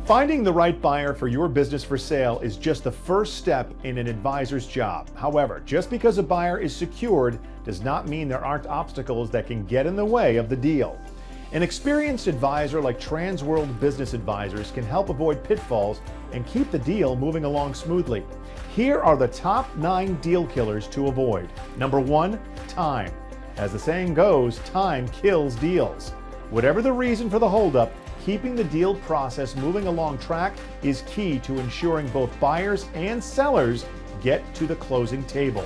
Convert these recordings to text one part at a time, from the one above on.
Finding the right buyer for your business for sale is just the first step in an advisor's job. However, just because a buyer is secured does not mean there aren't obstacles that can get in the way of the deal. An experienced advisor like Transworld Business Advisors can help avoid pitfalls and keep the deal moving along smoothly. Here are the top 9 deal killers to avoid. Number 1, time. As the saying goes, time kills deals. Whatever the reason for the holdup, keeping the deal process moving along track is key to ensuring both buyers and sellers get to the closing table.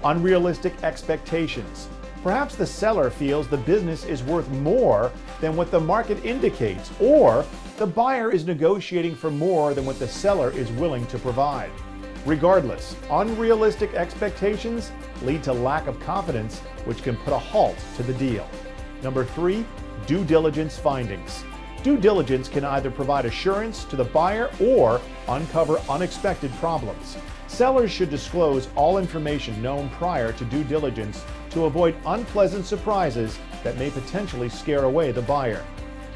Unrealistic expectations. Perhaps the seller feels the business is worth more than what the market indicates, or the buyer is negotiating for more than what the seller is willing to provide. Regardless, unrealistic expectations lead to lack of confidence, which can put a halt to the deal. Number 3, due diligence findings. Due diligence can either provide assurance to the buyer or uncover unexpected problems. Sellers should disclose all information known prior to due diligence to avoid unpleasant surprises that may potentially scare away the buyer.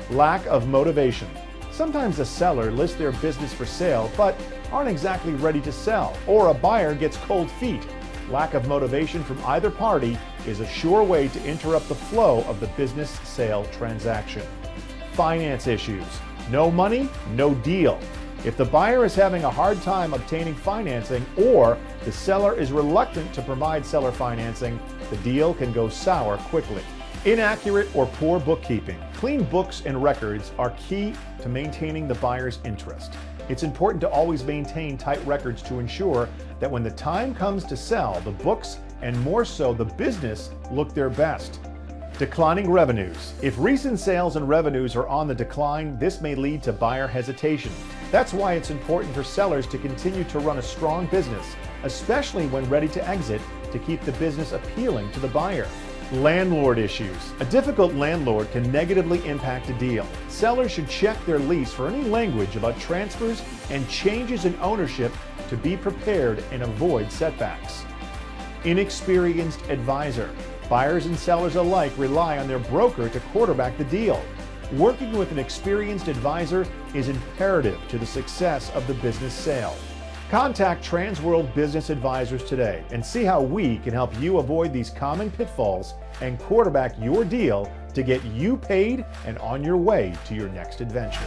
Lack of motivation. Sometimes a seller lists their business for sale but aren't exactly ready to sell, or a buyer gets cold feet. Lack of motivation from either party is a sure way to interrupt the flow of the business sale transaction. Finance issues. No money, no deal. If the buyer is having a hard time obtaining financing or the seller is reluctant to provide seller financing, the deal can go sour quickly. Inaccurate or poor bookkeeping. Clean books and records are key to maintaining the buyer's interest. It's important to always maintain tight records to ensure that when the time comes to sell, the books and more so the business look their best. Declining revenues. If recent sales and revenues are on the decline, this may lead to buyer hesitation. That's why it's important for sellers to continue to run a strong business, especially when ready to exit, to keep the business appealing to the buyer. Landlord issues. A difficult landlord can negatively impact a deal. Sellers should check their lease for any language about transfers and changes in ownership to be prepared and avoid setbacks. Inexperienced advisor. Buyers and sellers alike rely on their broker to quarterback the deal. Working with an experienced advisor is imperative to the success of the business sale. Contact Transworld Business Advisors today and see how we can help you avoid these common pitfalls and quarterback your deal to get you paid and on your way to your next adventure.